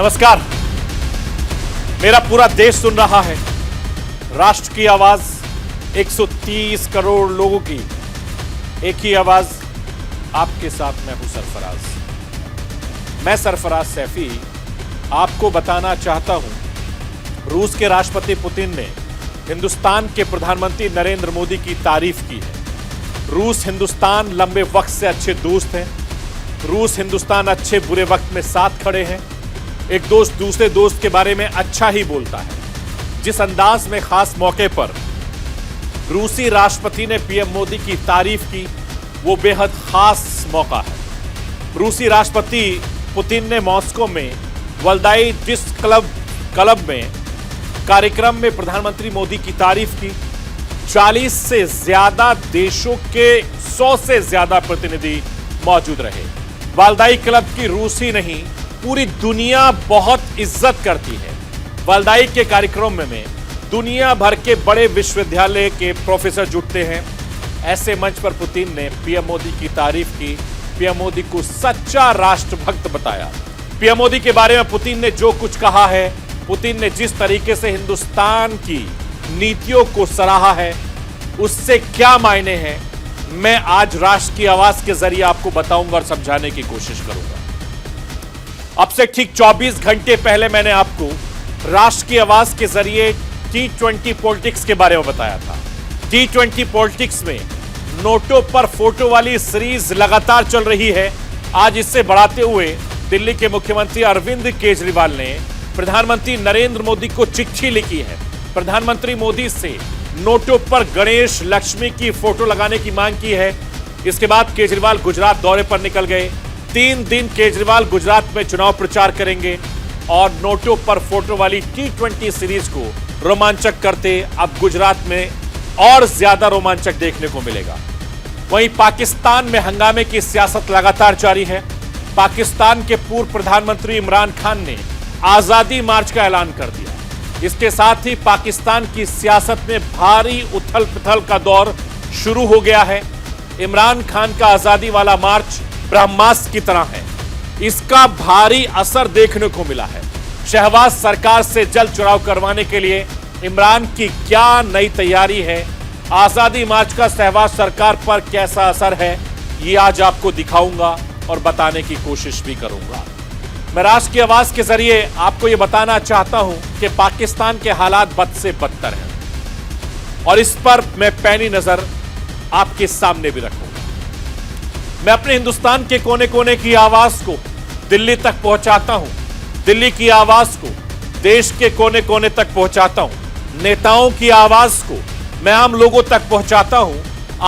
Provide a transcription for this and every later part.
नमस्कार। मेरा पूरा देश सुन रहा है। राष्ट्र की आवाज 130 करोड़ लोगों की एक ही आवाज। आपके साथ मैं हूं सरफराज। मैं सरफराज सैफी आपको बताना चाहता हूं, रूस के राष्ट्रपति पुतिन ने हिंदुस्तान के प्रधानमंत्री नरेंद्र मोदी की तारीफ की है। रूस हिंदुस्तान लंबे वक्त से अच्छे दोस्त हैं। रूस हिंदुस्तान अच्छे बुरे वक्त में साथ खड़े हैं। एक दोस्त दूसरे दोस्त के बारे में अच्छा ही बोलता है। जिस अंदाज में खास मौके पर रूसी राष्ट्रपति ने पीएम मोदी की तारीफ की, वो बेहद खास मौका है। रूसी राष्ट्रपति पुतिन ने मॉस्को में वल्दाई डिस्क क्लब में कार्यक्रम में प्रधानमंत्री मोदी की तारीफ की। 40 से ज्यादा देशों के 100 से ज्यादा प्रतिनिधि मौजूद रहे। वल्दाई क्लब की रूसी नहीं, पूरी दुनिया बहुत इज्जत करती है। वल्दाई के कार्यक्रम में दुनिया भर के बड़े विश्वविद्यालय के प्रोफेसर जुटते हैं। ऐसे मंच पर पुतिन ने पीएम मोदी की तारीफ की। पीएम मोदी को सच्चा राष्ट्रभक्त बताया। पीएम मोदी के बारे में पुतिन ने जो कुछ कहा है, पुतिन ने जिस तरीके से हिंदुस्तान की नीतियों को सराहा है, उससे क्या मायने हैं, मैं आज राष्ट्र की आवाज के जरिए आपको बताऊंगा और समझाने की कोशिश करूंगा। अब से ठीक 24 घंटे पहले मैंने आपको राष्ट्र की आवाज के जरिए T20 पॉलिटिक्स के बारे में बताया था। T20 पॉलिटिक्स में नोटों पर फोटो वाली सीरीज लगातार चल रही है। आज इससे बढ़ाते हुए दिल्ली के मुख्यमंत्री अरविंद केजरीवाल ने प्रधानमंत्री नरेंद्र मोदी को चिट्ठी लिखी है। प्रधानमंत्री मोदी से नोटों पर गणेश लक्ष्मी की फोटो लगाने की मांग की है। इसके बाद केजरीवाल गुजरात दौरे पर निकल गए। 3 दिन केजरीवाल गुजरात में चुनाव प्रचार करेंगे और नोटों पर फोटो वाली T20 सीरीज को रोमांचक करते अब गुजरात में और ज्यादा रोमांचक देखने को मिलेगा। वहीं पाकिस्तान में हंगामे की सियासत लगातार जारी है। पाकिस्तान के पूर्व प्रधानमंत्री इमरान खान ने आजादी मार्च का ऐलान कर दिया। इसके साथ ही पाकिस्तान की सियासत में भारी उथल पुथल का दौर शुरू हो गया है। इमरान खान का आजादी वाला मार्च ब्रह्मास्त्र की तरह है। इसका भारी असर देखने को मिला है। शहबाज सरकार से जल्द चुनाव करवाने के लिए इमरान की क्या नई तैयारी है, आजादी मार्च का शहबाज सरकार पर कैसा असर है, ये आज आपको दिखाऊंगा और बताने की कोशिश भी करूंगा। मैं राष्ट्र की आवाज के जरिए आपको यह बताना चाहता हूं कि पाकिस्तान के हालात बद से बदतर हैं और इस पर मैं पैनी नजर आपके सामने भी रखूंगा। मैं अपने हिंदुस्तान के कोने कोने की आवाज को दिल्ली तक पहुंचाता हूं। दिल्ली की आवाज को देश के कोने कोने तक पहुंचाता हूं। नेताओं की आवाज को मैं आम लोगों तक पहुंचाता हूं।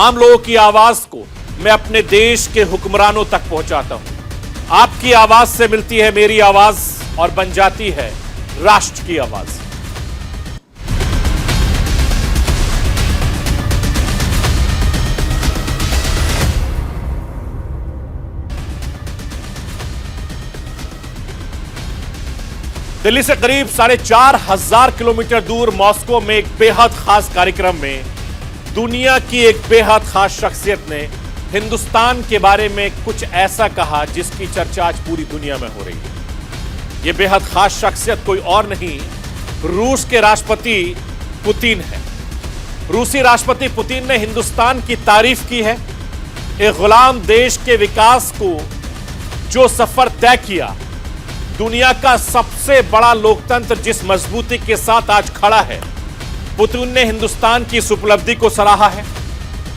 आम लोगों की आवाज को मैं अपने देश के हुक्मरानों तक पहुंचाता हूं। आपकी आवाज से मिलती है मेरी आवाज और बन जाती है राष्ट्र की आवाज। दिल्ली से करीब 4,500 किलोमीटर दूर मॉस्को में एक बेहद खास कार्यक्रम में दुनिया की एक बेहद खास शख्सियत ने हिंदुस्तान के बारे में कुछ ऐसा कहा जिसकी चर्चा आज पूरी दुनिया में हो रही है। यह बेहद खास शख्सियत कोई और नहीं, रूस के राष्ट्रपति पुतिन है। रूसी राष्ट्रपति पुतिन ने हिंदुस्तान की तारीफ की है। एक गुलाम देश के विकास को जो सफर तय किया, दुनिया का सबसे बड़ा लोकतंत्र जिस मजबूती के साथ आज खड़ा है, पुतिन ने हिंदुस्तान की इस उपलब्धि को सराहा है।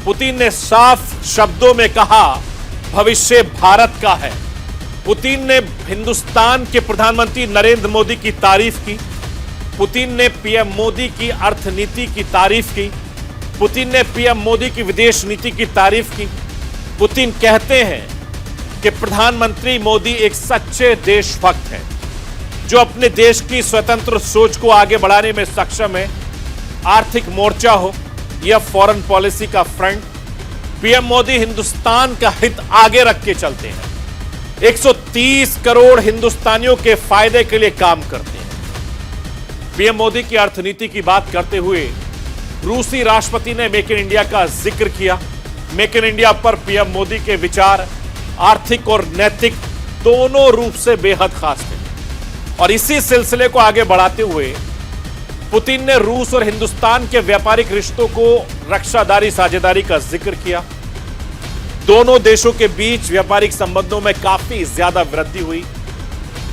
पुतिन ने साफ शब्दों में कहा, भविष्य भारत का है। पुतिन ने हिंदुस्तान के प्रधानमंत्री नरेंद्र मोदी की तारीफ की। पुतिन ने पीएम मोदी की अर्थनीति की तारीफ की। पुतिन ने पीएम मोदी की विदेश नीति की तारीफ की। पुतिन कहते हैं कि प्रधानमंत्री मोदी एक सच्चे देशभक्त हैं जो अपने देश की स्वतंत्र सोच को आगे बढ़ाने में सक्षम है। आर्थिक मोर्चा हो या फॉरेन पॉलिसी का फ्रंट, पीएम मोदी हिंदुस्तान का हित आगे रख के चलते हैं। 130 करोड़ हिंदुस्तानियों के फायदे के लिए काम करते हैं। पीएम मोदी की अर्थनीति की बात करते हुए रूसी राष्ट्रपति ने मेक इन इंडिया का जिक्र किया। मेक इन इंडिया पर पीएम मोदी के विचार आर्थिक और नैतिक दोनों रूप से बेहद खास थे। और इसी सिलसिले को आगे बढ़ाते हुए पुतिन ने रूस और हिंदुस्तान के व्यापारिक रिश्तों को रक्षादारी साझेदारी का जिक्र किया। दोनों देशों के बीच व्यापारिक संबंधों में काफी ज्यादा वृद्धि हुई।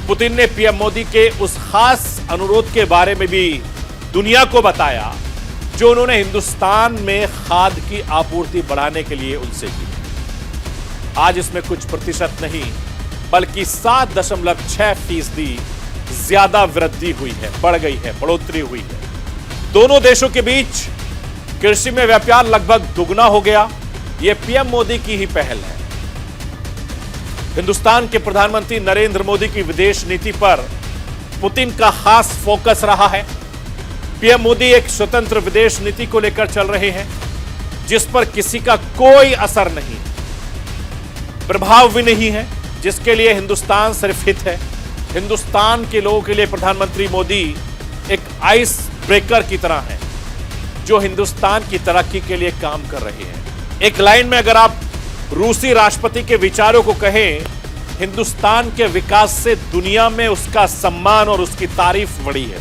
पुतिन ने पीएम मोदी के उस खास अनुरोध के बारे में भी दुनिया को बताया जो उन्होंने हिंदुस्तान में खाद की आपूर्ति बढ़ाने के लिए उनसे की। आज इसमें कुछ प्रतिशत नहीं बल्कि 7.6% ज्यादा वृद्धि हुई है, बढ़ गई है, बढ़ोतरी हुई है। दोनों देशों के बीच कृषि में व्यापार लगभग दुगना हो गया। यह पीएम मोदी की ही पहल है। हिंदुस्तान के प्रधानमंत्री नरेंद्र मोदी की विदेश नीति पर पुतिन का खास फोकस रहा है। पीएम मोदी एक स्वतंत्र विदेश नीति को लेकर चल रहे हैं जिस पर किसी का कोई असर नहीं, प्रभाव भी नहीं है, जिसके लिए हिंदुस्तान सिर्फ हित है। हिंदुस्तान के लोगों के लिए प्रधानमंत्री मोदी एक आइस ब्रेकर की तरह है जो हिंदुस्तान की तरक्की के लिए काम कर रहे हैं। एक लाइन में अगर आप रूसी राष्ट्रपति के विचारों को कहें, हिंदुस्तान के विकास से दुनिया में उसका सम्मान और उसकी तारीफ बढ़ी है।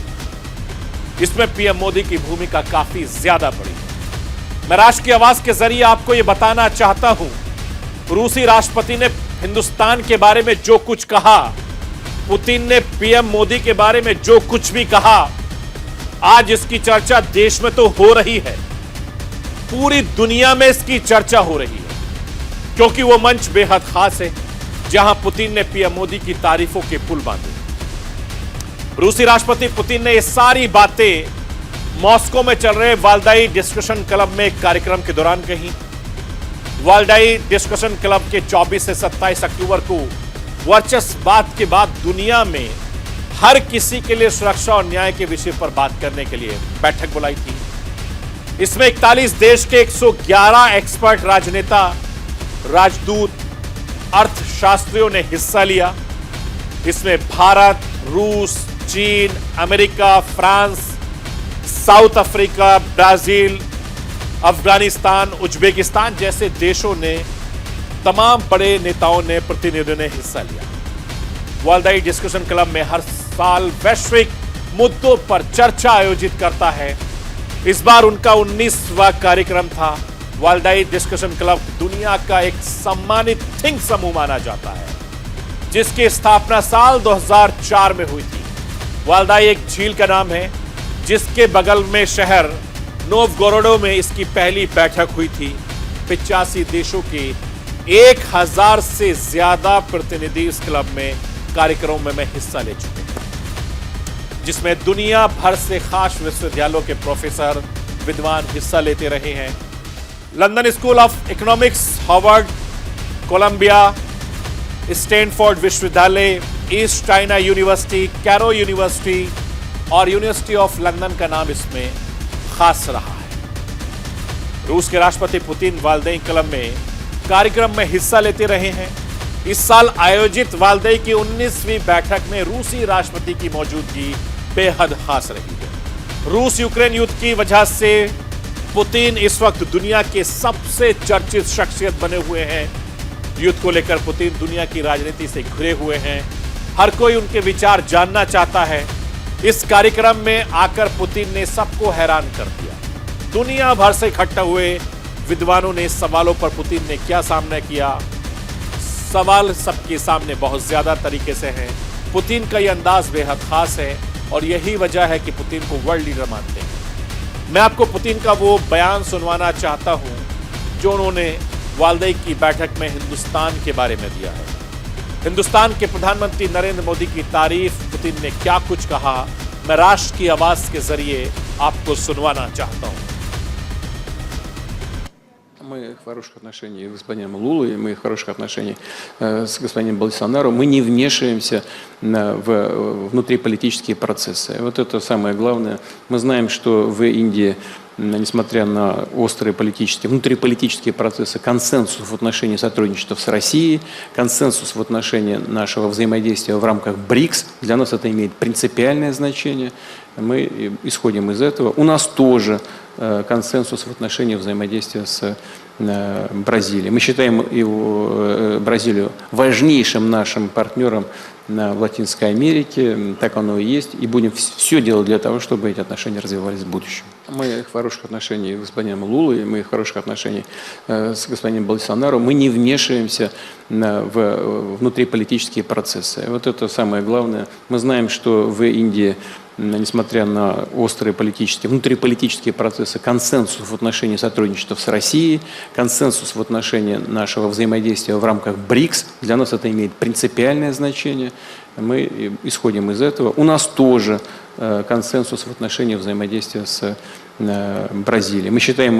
इसमें पीएम मोदी की भूमिका काफी ज्यादा बड़ी है। मैं राष्ट्र की आवाज के जरिए आपको यह बताना चाहता हूं, रूसी राष्ट्रपति ने हिंदुस्तान के बारे में जो कुछ कहा, पुतिन ने पीएम मोदी के बारे में जो कुछ भी कहा, आज इसकी चर्चा देश में तो हो रही है, पूरी दुनिया में इसकी चर्चा हो रही है, क्योंकि वो मंच बेहद खास है जहां पुतिन ने पीएम मोदी की तारीफों के पुल बांधे। रूसी राष्ट्रपति पुतिन ने ये सारी बातें मॉस्को में चल रहे वालदाई डिस्कशन क्लब में एक कार्यक्रम के दौरान कही। वालदाई डिस्कशन क्लब के 24 से 27 अक्टूबर को वर्चस्ववाद के बाद दुनिया में हर किसी के लिए सुरक्षा और न्याय के विषय पर बात करने के लिए बैठक बुलाई थी। इसमें 41 देश के 111 एक्सपर्ट राजनेता, राजदूत, अर्थशास्त्रियों ने हिस्सा लिया। इसमें भारत, रूस, चीन, America, France, south Africa, Brazil, Afghanistan, Uzbekistan जैसे देशों ने, तमाम बड़े नेताओं ने, प्रतिनिधियों ने हिस्सा लिया। वालदाई डिस्कशन क्लब में हर साल वैश्विक मुद्दों पर चर्चा आयोजित करता है। इस बार उनका 19वां कार्यक्रम था। वालदाई डिस्कशन क्लब दुनिया का एक सम्मानित थिंक समूह माना जाता है जिसकी स्थापना साल 2004 में हुई थी। वालदाई एक झील का नाम है जिसके बगल में शहर नोवगोरोड में इसकी पहली बैठक हुई थी। 85 देशों के 1000 से ज्यादा प्रतिनिधि इस क्लब में कार्यक्रमों में हिस्सा ले चुके हैं, जिसमें दुनिया भर से खास विश्वविद्यालयों के प्रोफेसर, विद्वान हिस्सा लेते रहे हैं। London School of Economics, Harvard, Columbia, Stanford विश्वविद्यालय, East China University, Cairo University और यूनिवर्सिटी ऑफ लंदन का नाम इसमें खास रहा है। रूस के राष्ट्रपति पुतिन वालदाई क्लब में कार्यक्रम में हिस्सा लेते रहे हैं। इस साल आयोजित वालदाई की 19वीं बैठक में रूसी राष्ट्रपति की मौजूदगी बेहद खास रही है। रूस यूक्रेन युद्ध की वजह से पुतिन इस वक्त दुनिया के सबसे चर्चित शख्सियत बने हुए हैं। युद्ध को लेकर पुतिन दुनिया की राजनीति से घिरे हुए हैं। हर कोई उनके विचार जानना चाहता है। इस कार्यक्रम में आकर पुतिन ने सबको हैरान कर दिया। दुनिया भर से इकट्ठा हुए विद्वानों ने सवालों पर पुतिन ने क्या सामना किया। सवाल सबके सामने बहुत ज्यादा तरीके से हैं। पुतिन का यह अंदाज बेहद खास है और यही वजह है कि पुतिन को वर्ल्ड लीडर मानते हैं। मैं आपको पुतिन का वो बयान सुनवाना चाहता हूं जो उन्होंने वालदाई की बैठक में हिंदुस्तान के बारे में दिया है। हिंदुस्तान के प्रधानमंत्री नरेंद्र मोदी की तारीफ पुतिन ने क्या कुछ कहा, मैं राष्ट्र की आवाज के जरिए आपको सुनवाना चाहता हूं। Мы в хороших отношениях с господином Лулой, мы в хороших отношениях с господином Болсонaro. Мы не вмешиваемся в внутриполитические процессы. Вот это самое главное. Мы знаем, что в Индии, несмотря на острые внутриполитические процессы, консенсус в отношении сотрудничества с Россией, консенсус в отношении нашего взаимодействия в рамках БРИКС, для нас это имеет принципиальное значение. Мы исходим из этого. У нас тоже консенсус в отношении взаимодействия с Бразилией. Мы считаем Бразилию важнейшим нашим партнером в Латинской Америке. Так оно и есть. И будем все делать для того, чтобы эти отношения развивались в будущем. Мы в хороших отношениях с господином Лулой, мы в хороших отношениях с господином Болсонaro. Мы не вмешиваемся в внутриполитические процессы. Вот это самое главное. Мы знаем, что в Индии, несмотря на острые внутриполитические процессы, консенсус в отношении сотрудничества с Россией, консенсус в отношении нашего взаимодействия в рамках БРИКС, для нас это имеет принципиальное значение. Мы исходим из этого. У нас тоже консенсус в отношении взаимодействия с Бразилией. Мы считаем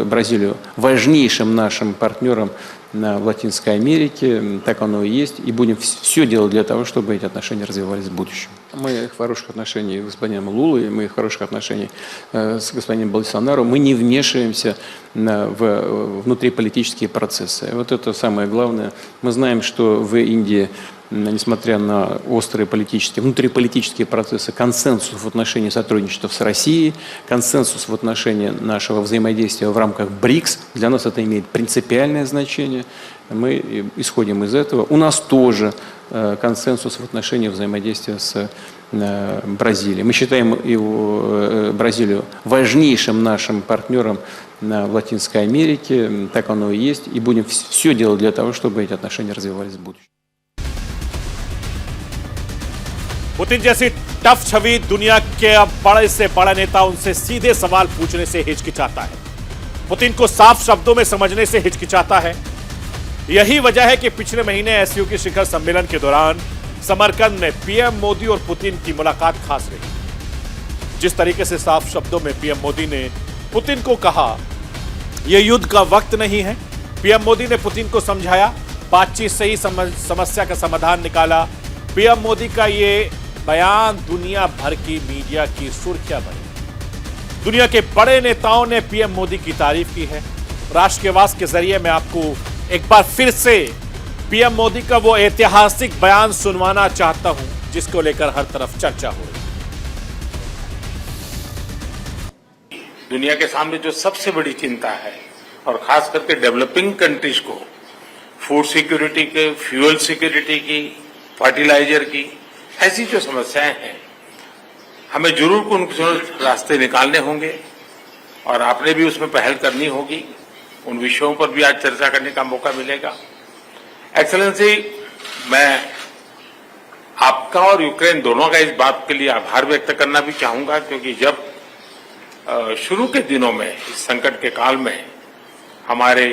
Бразилию важнейшим нашим партнером в Латинской Америке. Так оно и есть. И будем все делать для того, чтобы эти отношения развивались в будущем. Мы в хороших отношениях с господином Лулой, мы в хороших отношениях с господином Болсонaro. Мы не вмешиваемся в внутриполитические процессы. Вот это самое главное. Мы знаем, что в Индии, несмотря на острые внутриполитические процессы, консенсус в отношении сотрудничества с Россией, консенсус в отношении нашего взаимодействия в рамках БРИКС, для нас это имеет принципиальное значение. Мы исходим из этого. У нас тоже консенсус в отношении взаимодействия с Бразилией. Мы считаем Бразилию важнейшим нашим партнером в Латинской Америке. Так оно и есть. И будем все делать для того, чтобы эти отношения развивались в будущем. पुतिन जैसी टफ छवि दुनिया के बड़े से बड़ा नेता उनसे सीधे सवाल पूछने से हिचकिचाता है। पुतिन को साफ शब्दों में समझने से हिचकिचाता है। यही वजह है कि पिछले महीने एससीओ के शिखर सम्मेलन के दौरान समरकंद में पीएम मोदी और पुतिन की मुलाकात खास रही। जिस तरीके से साफ शब्दों में पीएम मोदी ने पुतिन को कहा, यह युद्ध का वक्त नहीं है। पीएम मोदी ने पुतिन को समझाया, बातचीत से ही समस्या का समाधान निकाला। पीएम मोदी का ये बयान दुनिया भर की मीडिया की सुर्खियां बनी। दुनिया के बड़े नेताओं ने पीएम मोदी की तारीफ की है। राष्ट्र के आवाज के जरिए मैं आपको एक बार फिर से पीएम मोदी का वो ऐतिहासिक बयान सुनवाना चाहता हूं, जिसको लेकर हर तरफ चर्चा हो रही है। दुनिया के सामने जो सबसे बड़ी चिंता है, और खास करके डेवलपिंग कंट्रीज को फूड सिक्योरिटी के, फ्यूल सिक्योरिटी की, फर्टिलाइजर की, ऐसी जो समस्याएं हैं, हमें जरूर उनके रास्ते निकालने होंगे और आपने भी उसमें पहल करनी होगी। उन विषयों पर भी आज चर्चा करने का मौका मिलेगा। एक्सेलेंसी, मैं आपका और यूक्रेन दोनों का इस बात के लिए आभार व्यक्त करना भी चाहूंगा, क्योंकि जब शुरू के दिनों में इस संकट के काल में हमारे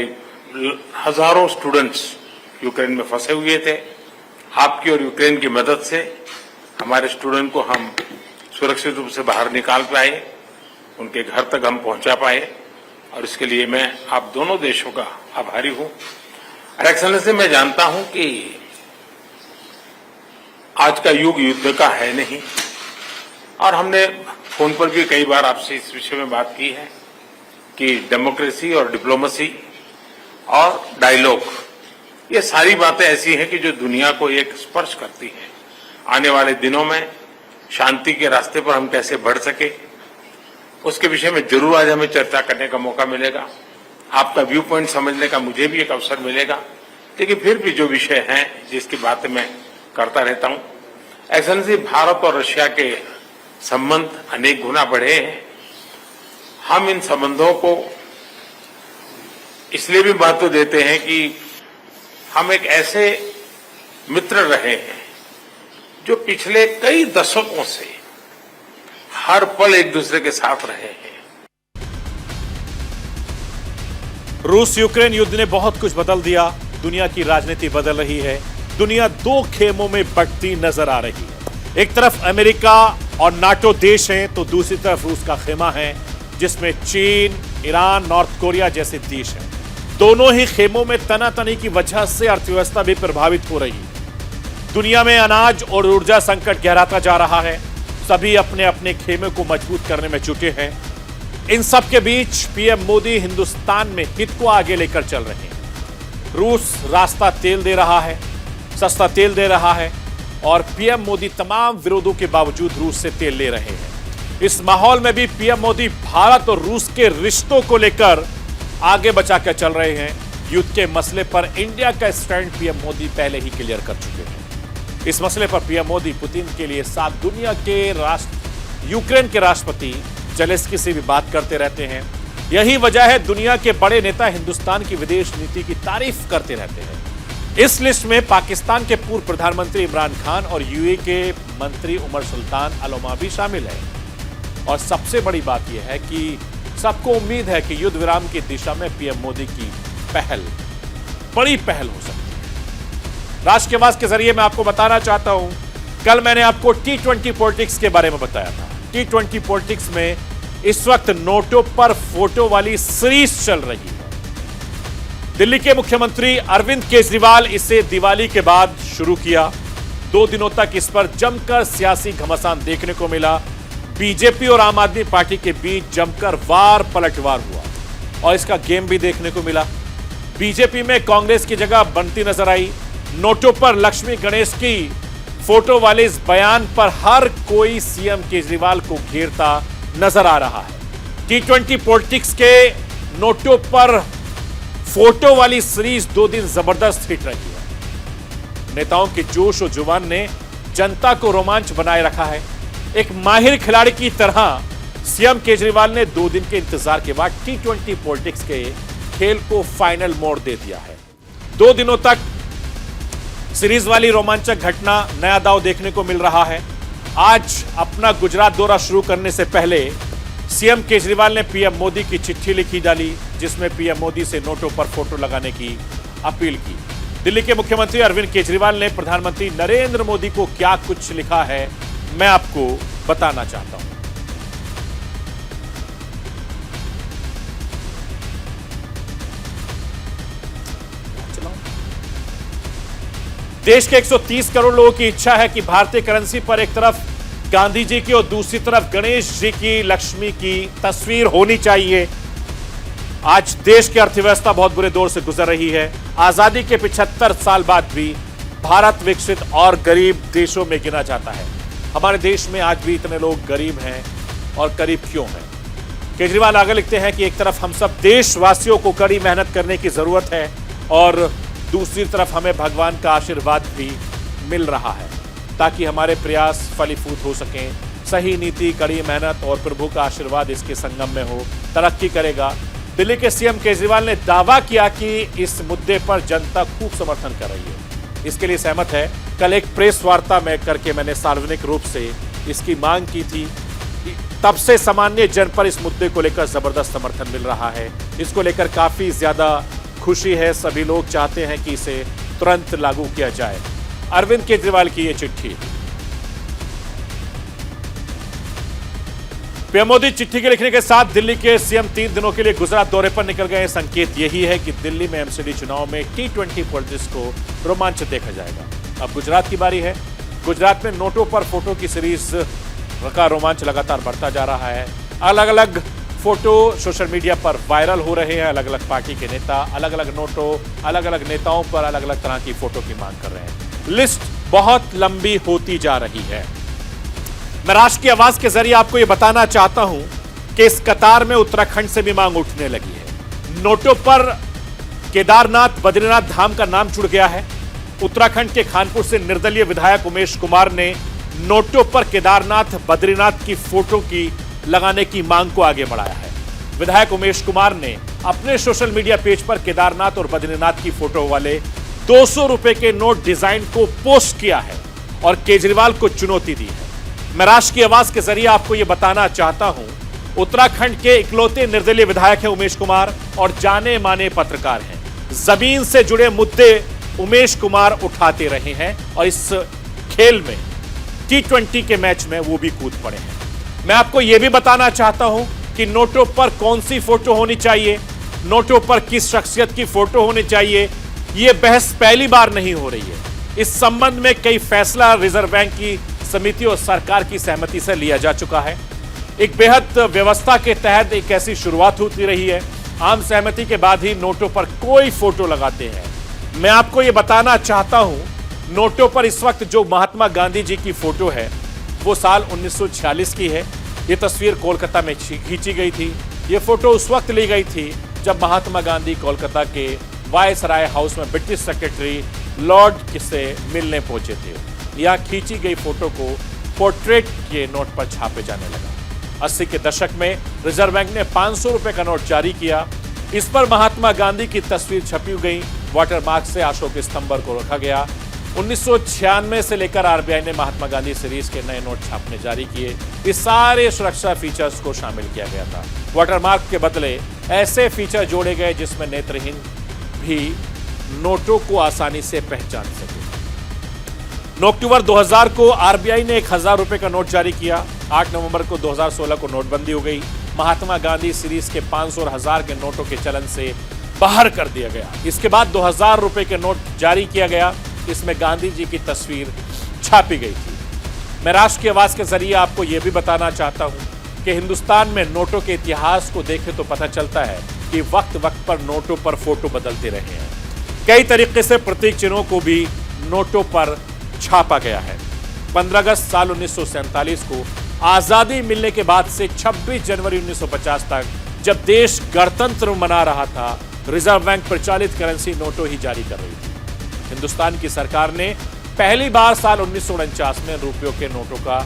हजारों स्टूडेंट्स यूक्रेन में फंसे हुए थे, आपकी और यूक्रेन की मदद से हमारे स्टूडेंट को हम सुरक्षित रूप से बाहर निकाल पाए, उनके घर तक हम पहुंचा पाए, और इसके लिए मैं आप दोनों देशों का आभारी हूं। और एक्सेलेंसी, मैं जानता हूं कि आज का युग युद्ध का है नहीं, और हमने फोन पर भी कई बार आपसे इस विषय में बात की है कि डेमोक्रेसी और डिप्लोमेसी और डायलॉग, ये सारी बातें ऐसी हैं कि जो दुनिया को एक स्पर्श करती हैं। आने वाले दिनों में शांति के रास्ते पर हम कैसे बढ़ सके, उसके विषय में जरूर आज हमें चर्चा करने का मौका मिलेगा। आपका व्यू पॉइंट समझने का मुझे भी एक अवसर मिलेगा। लेकिन फिर भी जो विषय हैं जिसकी बातें मैं करता रहता हूं, एक्सेलेंसी, भारत और रशिया के संबंध अनेक गुना बढ़े हैं। हम इन संबंधों को इसलिए भी महत्व देते हैं कि हम एक ऐसे मित्र रहे हैं जो पिछले कई दशकों से हर पल एक दूसरे के साथ रहे हैं। रूस यूक्रेन युद्ध ने बहुत कुछ बदल दिया। दुनिया की राजनीति बदल रही है। दुनिया दो खेमों में बंटती नजर आ रही है। एक तरफ अमेरिका और नाटो देश हैं, तो दूसरी तरफ रूस का खेमा है, जिसमें चीन, ईरान, नॉर्थ कोरिया जैसे देश हैं। दोनों ही खेमों में तनातनी की वजह से अर्थव्यवस्था भी प्रभावित हो रही है। दुनिया में अनाज और ऊर्जा संकट गहराता जा रहा है। सभी अपने अपने खेमे को मजबूत करने में जुटे हैं। इन सब के बीच पीएम मोदी हिंदुस्तान में हित को आगे लेकर चल रहे हैं। रूस रास्ता तेल दे रहा है, सस्ता तेल दे रहा है, और पीएम मोदी तमाम विरोधों के बावजूद रूस से तेल ले रहे हैं। इस माहौल में भी पीएम मोदी भारत और रूस के रिश्तों को लेकर आगे बचाकर चल रहे हैं। युद्ध के मसले पर इंडिया का स्टैंड पीएम मोदी पहले ही क्लियर कर चुके हैं। इस मसले पर पीएम मोदी पुतिन के लिए साथ दुनिया के यूक्रेन के राष्ट्रपति जेलेंस्की से भी बात करते रहते हैं। यही वजह है दुनिया के बड़े नेता हिंदुस्तान की विदेश नीति की तारीफ करते रहते हैं। इस लिस्ट में पाकिस्तान के पूर्व प्रधानमंत्री इमरान खान और यूएई के मंत्री उमर सुल्तान अल ओमान भी शामिल है। और सबसे बड़ी बात यह है कि सबको उम्मीद है कि युद्ध विराम की दिशा में पीएम मोदी की बड़ी पहल हो सकती है। राष्ट्र की आवाज के जरिए मैं आपको बताना चाहता हूं, कल मैंने आपको T20 पॉलिटिक्स के बारे में बताया था। T20 पॉलिटिक्स में इस वक्त नोटों पर फोटो वाली सीरीज चल रही है। दिल्ली के मुख्यमंत्री अरविंद केजरीवाल इसे दिवाली के बाद शुरू किया। 2 दिनों तक इस पर जमकर सियासी घमासान देखने को मिला। बीजेपी और आम आदमी पार्टी के बीच जमकर वार पलटवार हुआ और इसका गेम भी देखने को मिला। बीजेपी में कांग्रेस की जगह बनती नजर आई। नोटों पर लक्ष्मी गणेश की फोटो वाले इस बयान पर हर कोई सीएम केजरीवाल को घेरता नजर आ रहा है। T20 पॉलिटिक्स के नोटों पर फोटो वाली सीरीज 2 दिन जबरदस्त हिट रही है। नेताओं के जोश और जुबान ने जनता को रोमांच बनाए रखा है। एक माहिर खिलाड़ी की तरह सीएम केजरीवाल ने 2 दिन के इंतजार के बाद T20 पॉलिटिक्स के खेल को फाइनल मोड़ दे दिया है। 2 दिनों तक सीरीज वाली रोमांचक घटना नया दांव देखने को मिल रहा है। आज अपना गुजरात दौरा शुरू करने से पहले सीएम केजरीवाल ने पीएम मोदी की चिट्ठी लिखी डाली, जिसमें पीएम मोदी से नोटों पर फोटो लगाने की अपील की। दिल्ली के मुख्यमंत्री अरविंद केजरीवाल ने प्रधानमंत्री नरेंद्र मोदी को क्या कुछ लिखा है, मैं आपको बताना चाहता हूं। देश के 130 करोड़ लोगों की इच्छा है कि भारतीय करेंसी पर एक तरफ गांधी जी की और दूसरी तरफ गणेश जी की, लक्ष्मी की तस्वीर होनी चाहिए। आज देश की अर्थव्यवस्था बहुत बुरे दौर से गुजर रही है। आजादी के 75 साल बाद भी भारत विकसित और गरीब देशों में गिना जाता है। हमारे देश में आज भी इतने लोग गरीब हैं और गरीब क्यों हैं? केजरीवाल आगे लिखते हैं कि एक तरफ हम सब देशवासियों को कड़ी मेहनत करने की जरूरत है और दूसरी तरफ हमें भगवान का आशीर्वाद भी मिल रहा है ताकि हमारे प्रयास फलीभूत हो सकें। सही नीति, कड़ी मेहनत और प्रभु का आशीर्वाद इसके संगम में हो, तरक्की करेगा। दिल्ली के सीएम केजरीवाल ने दावा किया कि इस मुद्दे पर जनता खूब समर्थन कर रही है, इसके लिए सहमत है। कल एक प्रेस वार्ता में करके मैंने सार्वजनिक रूप से इसकी मांग की थी। तब से सामान्य जन पर इस मुद्दे को लेकर जबरदस्त समर्थन मिल रहा है। इसको लेकर काफी ज्यादा खुशी है। सभी लोग चाहते हैं कि इसे तुरंत लागू किया जाए। अरविंद केजरीवाल की यह चिट्ठी। पीएम मोदी चिट्ठी के लिखने के साथ दिल्ली के सीएम 3 दिनों के लिए गुजरात दौरे पर निकल गए। संकेत यही है कि दिल्ली में एमसीडी चुनाव में T20 पॉलिटिक्स को रोमांच देखा जाएगा। अब गुजरात की बारी है। गुजरात में नोटों पर फोटो की सीरीज का रोमांच लगातार बढ़ता जा रहा है। अलग अलग फोटो सोशल मीडिया पर वायरल हो रहे हैं। अलग अलग पार्टी के नेता अलग अलग नोटों, अलग अलग नेताओं पर अलग अलग तरह की फोटो की मांग कर रहे हैं। लिस्ट बहुत लंबी होती जा रही है। मैं राष्ट्र की आवाज के जरिए आपको यह बताना चाहता हूं कि इस कतार में उत्तराखंड से भी मांग उठने लगी है। नोटों पर केदारनाथ, बद्रीनाथ धाम का नाम जुड़ गया है। उत्तराखंड के खानपुर से निर्दलीय विधायक उमेश कुमार ने नोटों पर केदारनाथ, बद्रीनाथ की फोटो की लगाने की मांग को आगे बढ़ाया है। विधायक उमेश कुमार ने अपने सोशल मीडिया पेज पर केदारनाथ और बद्रीनाथ की फोटो वाले 200 रुपए के नोट डिजाइन को पोस्ट किया है और केजरीवाल को चुनौती दी है। मैं राष्ट्र की आवाज के जरिए आपको यह बताना चाहता हूं, उत्तराखंड के इकलौते निर्दलीय विधायक हैं उमेश कुमार और जाने माने पत्रकार हैं। जमीन से जुड़े मुद्दे उमेश कुमार उठाते रहे हैं और इस खेल में T20 के मैच में वो भी कूद पड़े हैं। मैं आपको यह भी बताना चाहता हूं कि नोटों पर कौन सी फोटो होनी चाहिए, नोटों पर किस शख्सियत की फोटो होनी चाहिए, यह बहस पहली बार नहीं हो रही है। इस संबंध में कई फैसला रिजर्व बैंक की समिति और सरकार की सहमति से लिया जा चुका है। एक बेहद व्यवस्था के तहत एक ऐसी शुरुआत होती रही है। आम सहमति के बाद ही नोटों पर कोई फोटो लगाते हैं। मैं आपको यह बताना चाहता हूं, नोटों पर इस वक्त जो महात्मा गांधी जी की फोटो है वो साल 1946 की है। ये तस्वीर कोलकाता में खींची गई थी। ये फोटो उस वक्त ली गई थी जब महात्मा गांधी कोलकाता के वायसराय हाउस में ब्रिटिश सेक्रेटरी लॉर्ड से मिलने पहुंचे थे। या खींची गई फोटो को पोर्ट्रेट के नोट पर छापे जाने लगा। 80 के दशक में रिजर्व बैंक ने 500 रुपए का नोट जारी किया। इस पर महात्मा गांधी की तस्वीर छपी गई। वाटरमार्क से अशोक स्तंभ को रखा गया। 1996 से लेकर आरबीआई ने महात्मा गांधी सीरीज के नए नोट छापने जारी किए। इस सारे सुरक्षा फीचर्स को शामिल किया गया था। वाटरमार्क के बदले ऐसे फीचर जोड़े गए जिसमें नेत्रहीन भी नोटों को आसानी से पहचान सके। 9 अक्टूबर 2000 को आरबीआई ने 1000 रुपए का नोट जारी किया। 8 नवंबर को 2016 को नोटबंदी हो गई। महात्मा गांधी सीरीज के 500 और 1000 के नोटों के चलन से बाहर कर दिया गया। इसके बाद 2000 रुपए के नोट जारी किया गया। इसमें गांधी जी की तस्वीर छापी गई थी। मैं राष्ट्र की आवाज के जरिए आपको यह भी बताना चाहता हूं कि हिंदुस्तान में नोटों के इतिहास को देखें तो पता चलता है कि वक्त वक्त पर नोटों पर फोटो बदलते रहे हैं। कई तरीके से प्रतीक चिन्हों को भी नोटों पर छापा गया है। 15 अगस्त साल 1947 को आजादी मिलने के बाद से 26 जनवरी 1950 तक जब देश गणतंत्र मना रहा था, रिजर्व बैंक प्रचलित करेंसी नोटों ही जारी कर रही थी। हिंदुस्तान की सरकार ने पहली बार साल 1949 में रुपयों के नोटों का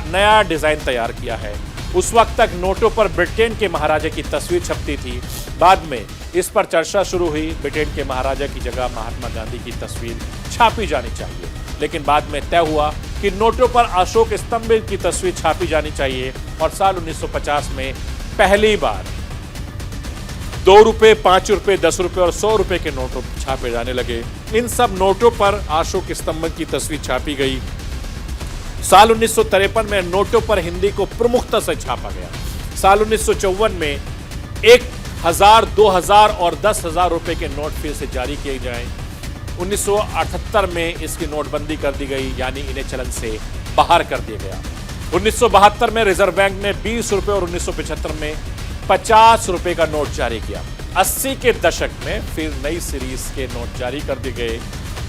नया डिजाइन तैयार किया है। उस वक्त तक नोटों पर ब्रिटेन के महाराजा की तस्वीर छपती थी। बाद में इस पर चर्चा शुरू हुई। ब्रिटेन के महाराजा की जगह महात्मा गांधी की तस्वीर छापी जानी चाहिए, लेकिन बाद में तय हुआ कि नोटों पर अशोक स्तंभ की तस्वीर छापी जानी चाहिए। और साल 1950 में पहली बार 2 रुपए, 5 रुपए, 10 रुपए और 100 रुपए के नोटों छापे जाने लगे। इन सब नोटों पर अशोक स्तंभ की तस्वीर छापी गई। साल 1953 में नोटों पर हिंदी को प्रमुखता से छापा गया। साल 1954 में 1000, 2000 और 10,000 रुपए के नोट फिर से जारी किए जाएं। 1978 में इसकी नोटबंदी कर दी गई, यानी इन्हें चलन से बाहर कर दिया गया। 1972 में रिजर्व बैंक ने 20 रुपए और 1975 में 50 रुपए का नोट जारी किया। 80 के दशक में फिर नई सीरीज के नोट जारी कर दिए गए।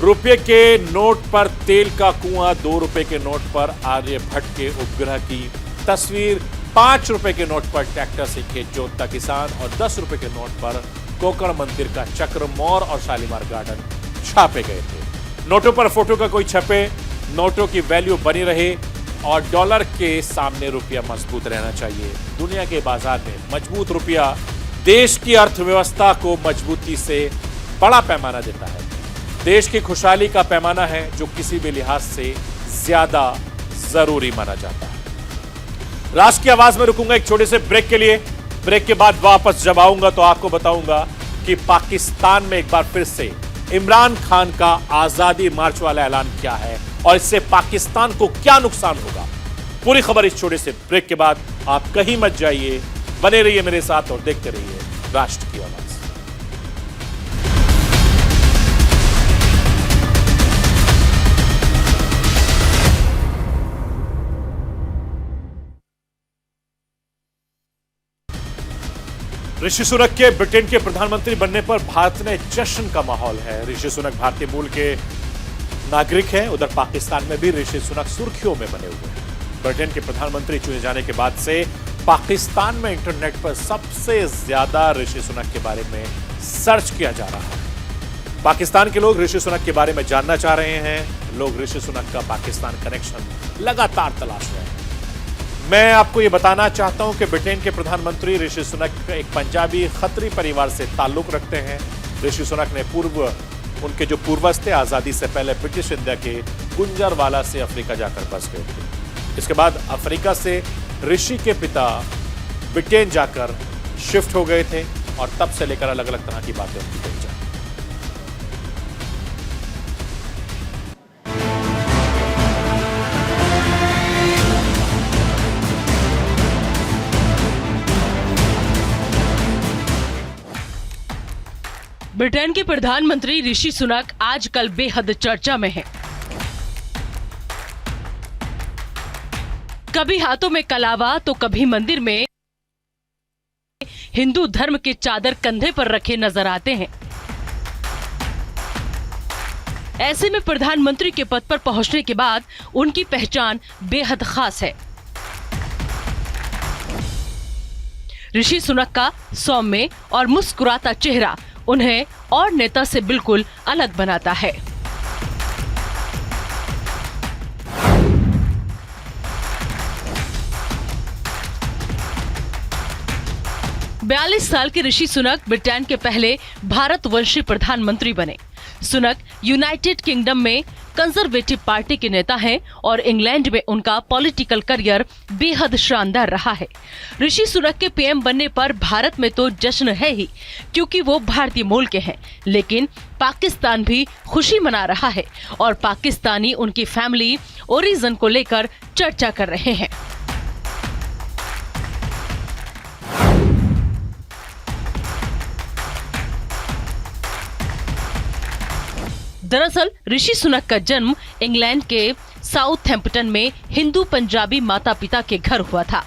रुपये के नोट पर तेल का कुआं, 2 रुपए के नोट पर आर्यभट्ट के उपग्रह की तस्वीर, 5 रुपए के नोट पर ट्रैक्टर से खेत जोतता किसान और 10 रुपए के नोट पर कोकण मंदिर का चक्र, मोर और शालीमार गार्डन छापे गए थे। नोटों पर फोटो का कोई छपे, नोटों की वैल्यू बनी रहे और डॉलर के सामने रुपया मजबूत रहना चाहिए। दुनिया के बाजार में मजबूत रुपया देश की अर्थव्यवस्था को मजबूती से बड़ा पैमाना देता है। देश की खुशहाली का पैमाना है जो किसी भी लिहाज से ज्यादा जरूरी माना जाता है। राष्ट्र की आवाज में रुकूंगा एक छोटे से ब्रेक के लिए। ब्रेक के बाद वापस जब आऊंगा तो आपको बताऊंगा कि पाकिस्तान में एक बार फिर से इमरान खान का आजादी मार्च वाला ऐलान क्या है और इससे पाकिस्तान को क्या नुकसान होगा। पूरी खबर इस छोटे से ब्रेक के बाद। आप कहीं मत जाइए, बने रहिए मेरे साथ और देखते रहिए राष्ट्र की आवाज। ऋषि सुनक के ब्रिटेन के प्रधानमंत्री बनने पर भारत में जश्न का माहौल है। ऋषि सुनक भारतीय मूल के नागरिक हैं। उधर पाकिस्तान में भी ऋषि सुनक सुर्खियों में बने हुए हैं। ब्रिटेन के प्रधानमंत्री चुने जाने के बाद से पाकिस्तान में इंटरनेट पर सबसे ज्यादा ऋषि सुनक के बारे में सर्च किया जा रहा है। पाकिस्तान के लोग ऋषि सुनक के बारे में जानना चाह रहे हैं। लोग ऋषि सुनक का पाकिस्तान कनेक्शन लगातार तलाश रहे हैं। मैं आपको ये बताना चाहता हूं कि ब्रिटेन के प्रधानमंत्री ऋषि सुनक एक पंजाबी खत्री परिवार से ताल्लुक रखते हैं। ऋषि सुनक ने उनके जो पूर्वज थे आजादी से पहले ब्रिटिश इंडिया के गुंजरवाला से अफ्रीका जाकर बस गए थे। इसके बाद अफ्रीका से ऋषि के पिता ब्रिटेन जाकर शिफ्ट हो गए थे और तब से लेकर अलग अलग तरह की बातें उनकी कही जाती। ब्रिटेन के प्रधानमंत्री ऋषि सुनक आजकल बेहद चर्चा में हैं। कभी हाथों में कलावा तो कभी मंदिर में हिंदू धर्म के चादर कंधे पर रखे नजर आते हैं। ऐसे में प्रधानमंत्री के पद पर पहुंचने के बाद उनकी पहचान बेहद खास है। ऋषि सुनक का सौम्य और मुस्कुराता चेहरा उन्हें और नेता से बिल्कुल अलग बनाता है। 42 साल के ऋषि सुनक ब्रिटेन के पहले भारतवंशी प्रधानमंत्री बने। सुनक यूनाइटेड किंगडम में कंजर्वेटिव पार्टी के नेता हैं और इंग्लैंड में उनका पॉलिटिकल करियर बेहद शानदार रहा है। ऋषि सुनक के पीएम बनने पर भारत में तो जश्न है ही, क्योंकि वो भारतीय मूल के हैं, लेकिन पाकिस्तान भी खुशी मना रहा है और पाकिस्तानी उनकी फैमिली ओरिजिन को लेकर चर्चा कर रहे हैं। दरअसल ऋषि सुनक का जन्म इंग्लैंड के साउथहैम्पटन में हिंदू पंजाबी माता पिता के घर हुआ था।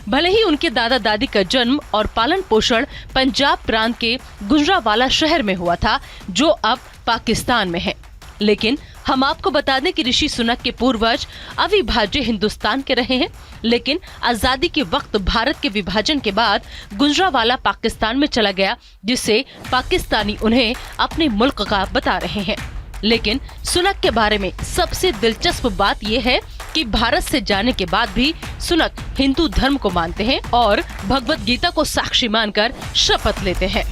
भले ही उनके दादा दादी का जन्म और पालन पोषण पंजाब प्रांत के गुजरावाला शहर में हुआ था, जो अब पाकिस्तान में है, लेकिन हम आपको बता दें कि ऋषि सुनक के पूर्वज अविभाज्य हिंदुस्तान के रहे हैं, लेकिन आजादी के वक्त भारत के विभाजन के बाद गुजरावाला पाकिस्तान में चला गया, जिससे पाकिस्तानी उन्हें अपने मुल्क का बता रहे हैं। लेकिन सुनक के बारे में सबसे दिलचस्प बात यह है कि भारत से जाने के बाद भी सुनक हिंदू धर्म को मानते हैं और भगवत गीता को साक्षी मानकर शपथ लेते हैं।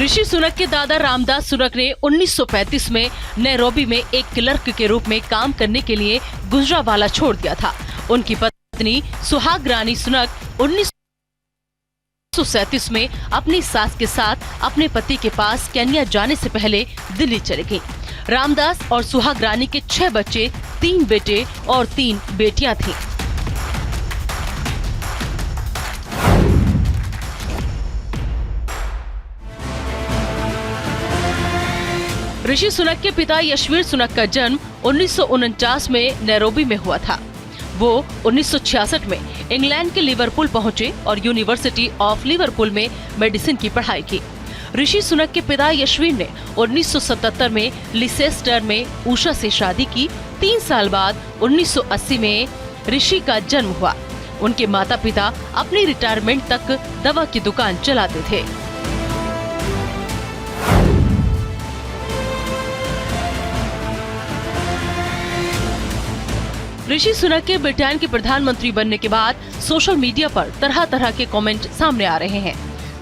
ऋषि सुनक के दादा रामदास सुनक ने 1935 में नैरोबी में एक क्लर्क के रूप में काम करने के लिए गुजरावाला छोड़ दिया था। उनकी पत्नी सुहाग रानी सुनक 1937 में अपनी सास के साथ अपने पति के पास केन्या जाने से पहले दिल्ली चले गई। रामदास और सुहाग रानी के 6 बच्चे, 3 बेटे और 3 बेटियां थीं। ऋषि सुनक के पिता यशवीर सुनक का जन्म 1949 में नैरोबी में हुआ था। वो 1966 में इंग्लैंड के लिवरपूल पहुंचे और यूनिवर्सिटी ऑफ लिवरपूल में मेडिसिन की पढ़ाई की। ऋषि सुनक के पिता यशवीर ने 1977 में लिसेस्टर में उषा से शादी की। 3 साल बाद 1980 में ऋषि का जन्म हुआ। उनके माता पिता अपनी रिटायरमेंट तक दवा की दुकान चलाते थे। ऋषि सुनक के ब्रिटेन के प्रधानमंत्री बनने के बाद सोशल मीडिया पर तरह तरह के कमेंट सामने आ रहे हैं।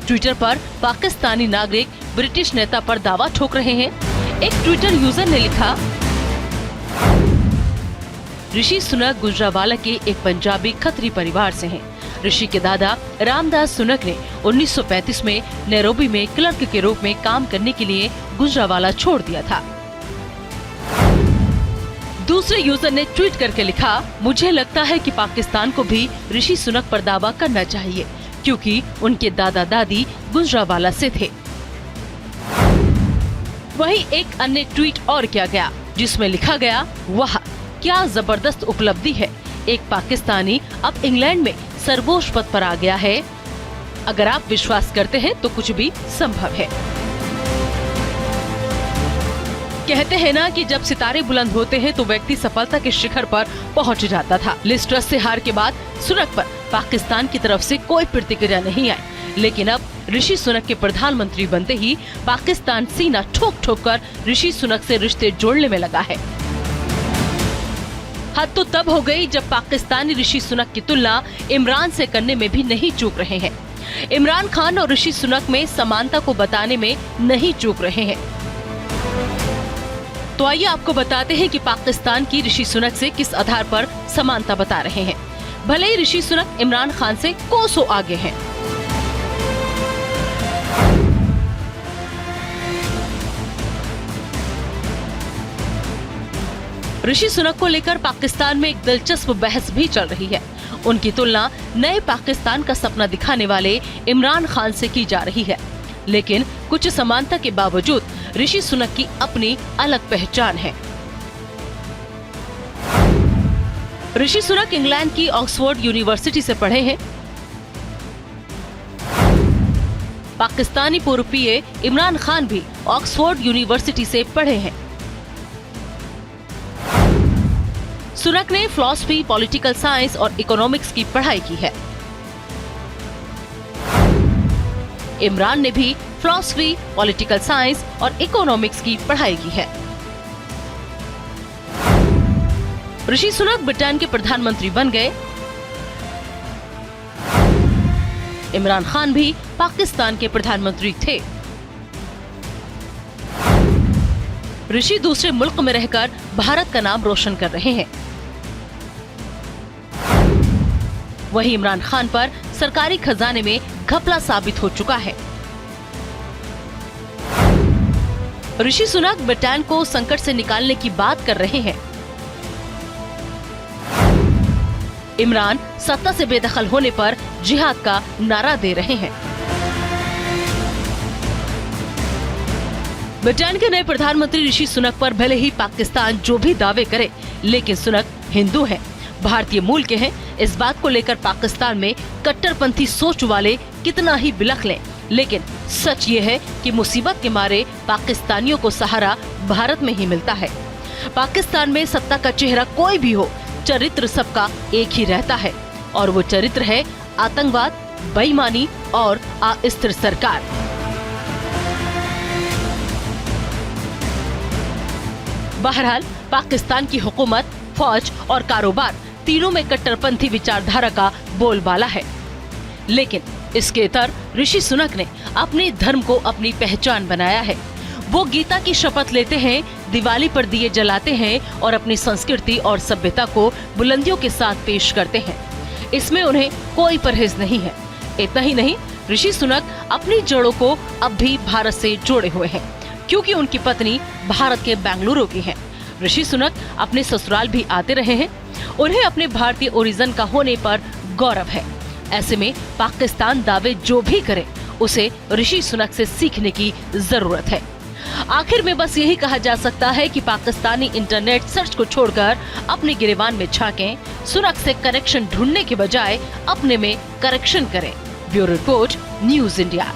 ट्विटर पर पाकिस्तानी नागरिक ब्रिटिश नेता पर दावा ठोक रहे हैं। एक ट्विटर यूजर ने लिखा, ऋषि सुनक गुजरावाला के एक पंजाबी खत्री परिवार से हैं। ऋषि के दादा रामदास सुनक ने 1935 में नैरोबी में क्लर्क के रूप में काम करने के लिए गुजरावाला छोड़ दिया था। दूसरे यूजर ने ट्वीट करके लिखा, मुझे लगता है कि पाकिस्तान को भी ऋषि सुनक पर दावा करना चाहिए, क्योंकि उनके दादा दादी गुजरावाला से थे। वहीं एक अन्य ट्वीट और किया गया, जिसमें लिखा गया, वाह क्या जबरदस्त उपलब्धि है, एक पाकिस्तानी अब इंग्लैंड में सर्वोच्च पद पर आ गया है। अगर आप विश्वास करते हैं तो कुछ भी संभव है। कहते हैं ना कि जब सितारे बुलंद होते हैं तो व्यक्ति सफलता के शिखर पर पहुंच जाता था। लिज ट्रस से हार के बाद सुनक पर पाकिस्तान की तरफ से कोई प्रतिक्रिया नहीं आई, लेकिन अब ऋषि सुनक के प्रधानमंत्री बनते ही पाकिस्तान सीना ठोक ठोक कर ऋषि सुनक से रिश्ते जोड़ने में लगा है। हद तो तब हो गई जब पाकिस्तानी ऋषि सुनक की तुलना इमरान से करने में भी नहीं चूक रहे हैं। इमरान खान और ऋषि सुनक में समानता को बताने में नहीं चूक रहे हैं। तो आइए आपको बताते हैं कि पाकिस्तान की ऋषि सुनक से किस आधार पर समानता बता रहे हैं। भले ही ऋषि सुनक इमरान खान से कोसों आगे हैं। ऋषि सुनक को लेकर पाकिस्तान में एक दिलचस्प बहस भी चल रही है। उनकी तुलना नए पाकिस्तान का सपना दिखाने वाले इमरान खान से की जा रही है, लेकिन कुछ समानता के बावजूद ऋषि सुनक की अपनी अलग पहचान है। ऋषि सुनक इंग्लैंड की ऑक्सफोर्ड यूनिवर्सिटी से पढ़े हैं। पाकिस्तानी पूर्व पीए इमरान खान भी ऑक्सफोर्ड यूनिवर्सिटी से पढ़े हैं। सुनक ने फिलॉसफी, पॉलिटिकल साइंस और इकोनॉमिक्स की पढ़ाई की है। इमरान ने भी फिलॉसफी, पॉलिटिकल साइंस और इकोनॉमिक्स की पढ़ाई की है। ऋषि सुनक ब्रिटेन के प्रधानमंत्री बन गए। इमरान खान भी पाकिस्तान के प्रधानमंत्री थे। ऋषि दूसरे मुल्क में रहकर भारत का नाम रोशन कर रहे हैं। वहीं इमरान खान पर सरकारी खजाने में घपला साबित हो चुका है। ऋषि सुनक ब्रिटेन को संकट से निकालने की बात कर रहे हैं। इमरान सत्ता से बेदखल होने पर जिहाद का नारा दे रहे हैं। ब्रिटेन के नए प्रधानमंत्री ऋषि सुनक पर भले ही पाकिस्तान जो भी दावे करे, लेकिन सुनक हिंदू हैं, भारतीय मूल के हैं। इस बात को लेकर पाकिस्तान में कट्टरपंथी सोच वाले कितना ही बिलख लें, लेकिन सच ये है कि मुसीबत के मारे पाकिस्तानियों को सहारा भारत में ही मिलता है। पाकिस्तान में सत्ता का चेहरा कोई भी हो, चरित्र सबका एक ही रहता है, और वो चरित्र है आतंकवाद, बेईमानी और अस्थिर सरकार। बहरहाल पाकिस्तान की हुकूमत, फौज और कारोबार तीनों में कट्टरपंथी विचारधारा का बोलबाला है। लेकिन इसके इतर ऋषि सुनक ने अपने धर्म को अपनी पहचान बनाया है। वो गीता की शपथ लेते हैं, दिवाली पर दिए जलाते हैं और अपनी संस्कृति और सभ्यता को बुलंदियों के साथ पेश करते हैं। इसमें उन्हें कोई परहेज नहीं है। इतना ही नहीं, ऋषि सुनक अपनी जड़ों को अब भी भारत से जोड़े हुए हैं, क्योंकि उनकी पत्नी भारत के बेंगलुरु की है। ऋषि सुनक अपने ससुराल भी आते रहे हैं। उन्हें अपने भारतीय ओरिजिन का होने पर गौरव है। ऐसे में पाकिस्तान दावे जो भी करे, उसे ऋषि सुनक से सीखने की जरूरत है। आखिर में बस यही कहा जा सकता है कि पाकिस्तानी इंटरनेट सर्च को छोड़कर अपने गिरेबान में झांकें, सुनक से करेक्शन ढूंढने के बजाय अपने में करेक्शन करें। Bureau report, news India.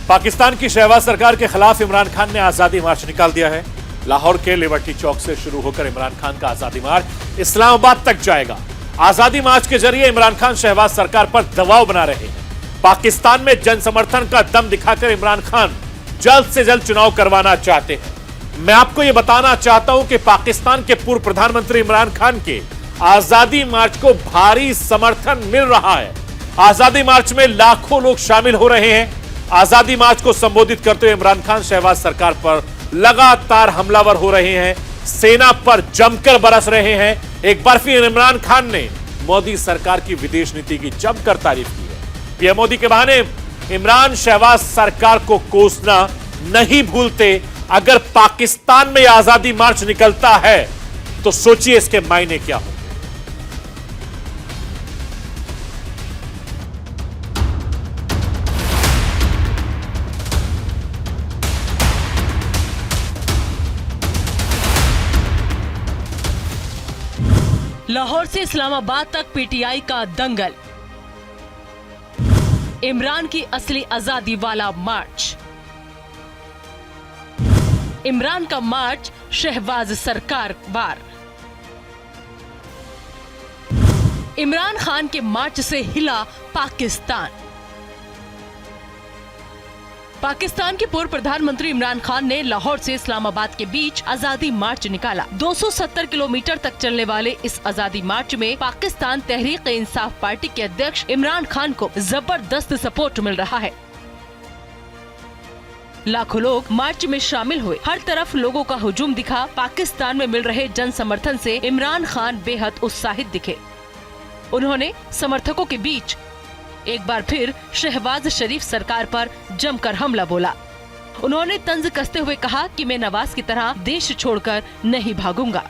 Pakistan की शहबाज सरकार के खिलाफ इमरान खान ने आजादी मार्च निकाल दिया है। लाहौर के लिबर्टी चौक से शुरू होकर इमरान खान का आजादी मार्च इस्लामाबाद तक जाएगा। आजादी मार्च के जरिए इमरान खान शहबाज सरकार पर दबाव बना रहे हैं। पाकिस्तान में जन समर्थन का दम दिखाकर इमरान खान जल्द से जल्द चुनाव करवाना चाहते हैं। मैं आपको यह बताना चाहता हूं कि पाकिस्तान के पूर्व प्रधानमंत्री इमरान खान के आजादी मार्च को भारी समर्थन मिल रहा है। आजादी मार्च में लाखों लोग शामिल हो रहे हैं। आजादी मार्च को संबोधित करते हुए इमरान खान शहबाज सरकार पर लगातार हमलावर हो रहे हैं, सेना पर जमकर बरस रहे हैं। एक बार फिर इमरान खान ने मोदी सरकार की विदेश नीति की जमकर तारीफ की है। पीएम मोदी के बहाने इमरान शहबाज सरकार को कोसना नहीं भूलते। अगर पाकिस्तान में आजादी मार्च निकलता है तो सोचिए इसके मायने क्या होंगे। लाहौर से इस्लामाबाद तक पीटीआई का दंगल। इमरान की असली आजादी वाला मार्च। इमरान का मार्च शहबाज सरकार वार। इमरान खान के मार्च से हिला पाकिस्तान। पाकिस्तान के पूर्व प्रधानमंत्री इमरान खान ने लाहौर से इस्लामाबाद के बीच आजादी मार्च निकाला। 270 किलोमीटर तक चलने वाले इस आजादी मार्च में पाकिस्तान तहरीक-ए-इंसाफ पार्टी के अध्यक्ष इमरान खान को जबरदस्त सपोर्ट मिल रहा है। लाखों लोग मार्च में शामिल हुए। हर तरफ लोगों का हुजूम दिखा। पाकिस्तान में मिल रहे जन समर्थन से इमरान खान बेहद उत्साहित दिखे। उन्होंने समर्थकों के बीच एक बार फिर शहबाज शरीफ सरकार पर जमकर हमला बोला। उन्होंने तंज कसते हुए कहा कि मैं नवाज की तरह देश छोड़कर नहीं भागूंगा।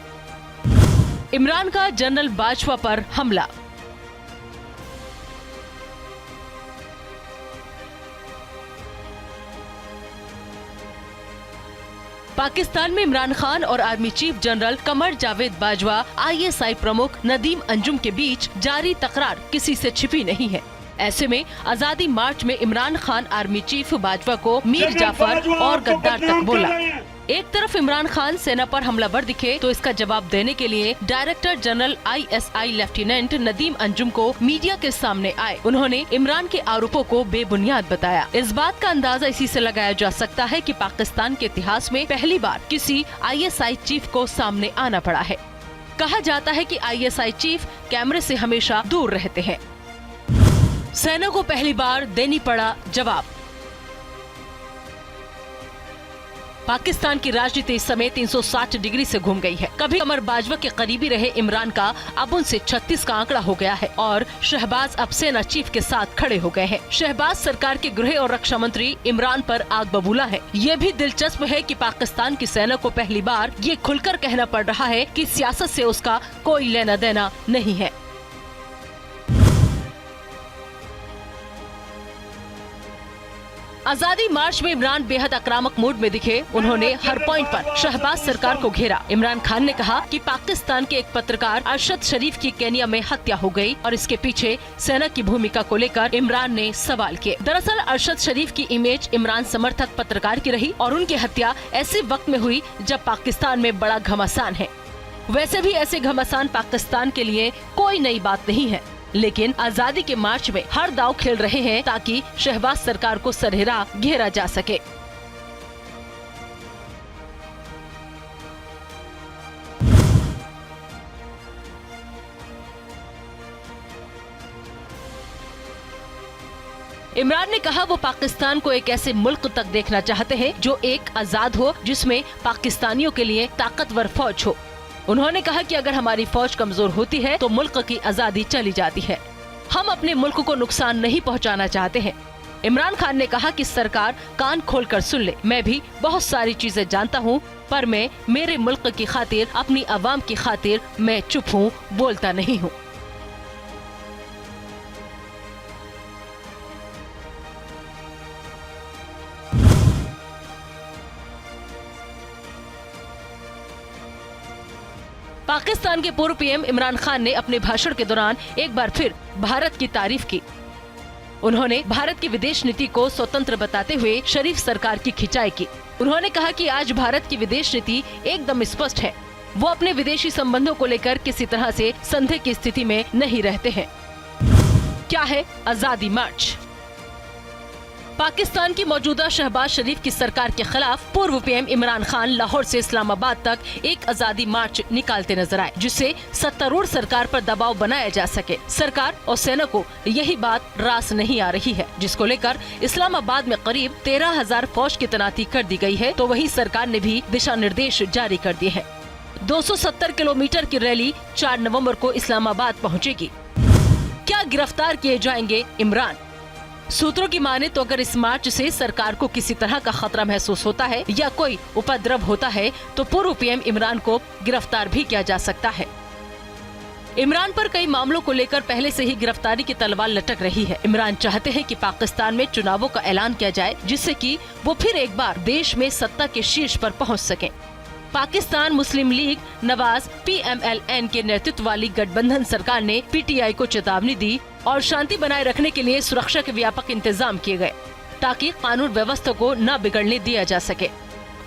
इमरान का जनरल बाजवा पर हमला। पाकिस्तान में इमरान खान और army chief general Qamar Javed Bajwa, ISI प्रमुख नदीम अंजुम के बीच जारी तकरार किसी से छिपी नहीं है। ऐसे में आजादी मार्च में इमरान खान आर्मी चीफ बाजवा को मीर जाफर और गद्दार तक बोला। एक तरफ इमरान खान सेना पर हमलावर दिखे तो इसका जवाब देने के लिए director general ISI lieutenant Nadeem Anjum को मीडिया के सामने आए। उन्होंने इमरान के आरोपों को बेबुनियाद बताया। इस बात का अंदाजा इसी से लगाया जा सकता है कि पाकिस्तान के इतिहास में पहली बार किसी ISI चीफ को सामने आना पड़ा है। कहा जाता है कि ISI चीफ कैमरे से हमेशा दूर रहते हैं। सेना को पहली बार देनी पड़ा जवाब। पाकिस्तान की राजनीति इस समय 360 डिग्री से घूम गई है। कभी कमर बाजवा के करीबी रहे इमरान का अब उनसे 36 का आंकड़ा हो गया है और शहबाज अब सेना चीफ के साथ खड़े हो गए हैं। शहबाज सरकार के गृह और रक्षा मंत्री इमरान पर आग बबूला है। ये भी दिलचस्प है कि पाकिस्तान की सेना को पहली बार ये खुलकर कहना पड़ रहा है कि सियासत से उसका कोई लेना देना नहीं है। आजादी मार्च में इमरान बेहद आक्रामक मूड में दिखे। उन्होंने हर पॉइंट पर शहबाज सरकार को घेरा। इमरान खान ने कहा कि पाकिस्तान के एक पत्रकार अरशद शरीफ की केन्या में हत्या हो गई और इसके पीछे सेना की भूमिका को लेकर इमरान ने सवाल किए। दरअसल अरशद शरीफ की इमेज इमरान समर्थक पत्रकार की रही और उनकी हत्या ऐसे वक्त में हुई जब पाकिस्तान में बड़ा घमासान है। वैसे भी ऐसे घमासान पाकिस्तान के लिए कोई नई बात नहीं है, लेकिन आजादी के मार्च में हर दांव खेल रहे हैं ताकि शहबाज सरकार को सरहरा घेरा जा सके। इमरान ने कहा वो पाकिस्तान को एक ऐसे मुल्क तक देखना चाहते हैं जो एक आजाद हो, जिसमें पाकिस्तानियों के लिए ताकतवर फौज हो। उन्होंने कहा कि अगर हमारी फौज कमजोर होती है तो मुल्क की आजादी चली जाती है। हम अपने मुल्क को नुकसान नहीं पहुंचाना चाहते हैं। इमरान खान ने कहा कि सरकार कान खोलकर सुन ले। मैं भी बहुत सारी चीजें जानता हूं, पर मैं मेरे मुल्क की खातिर, अपनी आवाम की खातिर मैं चुप हूं, बोलता नहीं हूं। पाकिस्तान के पूर्व पीएम इमरान खान ने अपने भाषण के दौरान एक बार फिर भारत की तारीफ की। उन्होंने भारत की विदेश नीति को स्वतंत्र बताते हुए शरीफ सरकार की खिंचाई की। उन्होंने कहा कि आज भारत की विदेश नीति एकदम स्पष्ट है। वो अपने विदेशी संबंधों को लेकर किसी तरह से संदेह की स्थिति में नहीं रहते हैं। क्या है आजादी मार्च? पाकिस्तान की मौजूदा शहबाज शरीफ की सरकार के खिलाफ पूर्व पीएम इमरान खान लाहौर से इस्लामाबाद तक एक आजादी मार्च निकालते नजर आए, जिससे सत्तारूढ़ सरकार पर दबाव बनाया जा सके। सरकार और सेना को यही बात रास नहीं आ रही है, जिसको लेकर इस्लामाबाद में करीब 13,000 फौज की तैनाती कर दी गई है। तो वही सरकार ने भी दिशा निर्देश जारी कर दिए हैं। 270 किलोमीटर की रैली 4 नवम्बर को इस्लामाबाद पहुँचेगी। क्या गिरफ्तार किए जाएंगे इमरान? सूत्रों की माने तो अगर इस मार्च से सरकार को किसी तरह का खतरा महसूस होता है या कोई उपद्रव होता है तो पूर्व पीएम इमरान को गिरफ्तार भी किया जा सकता है। इमरान पर कई मामलों को लेकर पहले से ही गिरफ्तारी की तलवार लटक रही है। इमरान चाहते हैं कि पाकिस्तान में चुनावों का ऐलान किया जाए, जिससे कि वो फिर एक बार देश में सत्ता के शीर्ष पर पहुंच सकें। पाकिस्तान मुस्लिम लीग नवाज PMLN के नेतृत्व वाली गठबंधन सरकार ने PTI को चेतावनी दी और शांति बनाए रखने के लिए सुरक्षा के व्यापक इंतजाम किए गए ताकि कानून व्यवस्था को न बिगड़ने दिया जा सके।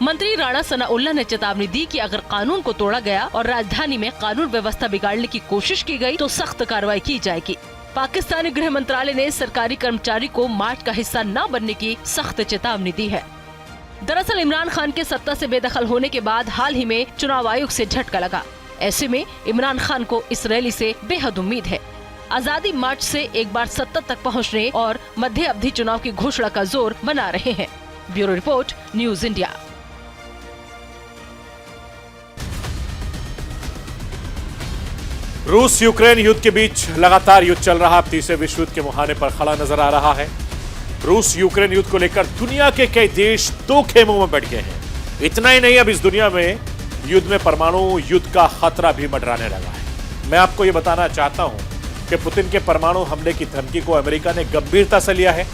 मंत्री राणा सनाउल्लाह ने चेतावनी दी कि अगर कानून को तोड़ा गया और राजधानी में कानून व्यवस्था बिगाड़ने की कोशिश की गई तो सख्त कार्रवाई की जाएगी। पाकिस्तानी गृह मंत्रालय ने सरकारी कर्मचारी को मार्च का हिस्सा न बनने की सख्त चेतावनी दी है। दरअसल इमरान खान के सत्ता से बेदखल होने के बाद हाल ही में चुनाव आयोग से झटका लगा। ऐसे में इमरान खान को इस रैली से बेहद उम्मीद है। आजादी मार्च से एक बार सत्ता तक पहुंचने और मध्य अवधि चुनाव की घोषणा का जोर बना रहे हैं। Bureau report, news India. रूस यूक्रेन युद्ध के बीच लगातार युद्ध चल रहा, अब तीसरे विश्व युद्ध के मुहाने पर खड़ा नजर आ रहा है। रूस यूक्रेन युद्ध को लेकर दुनिया के कई देश दो खेमों में बैठ गए हैं। इतना ही नहीं, अब इस दुनिया में युद्ध में परमाणु युद्ध का खतरा भी मंडराने लगा है। मैं आपको ये बताना चाहता हूं कि पुतिन के परमाणु हमले की धमकी को अमेरिका ने गंभीरता से लिया है।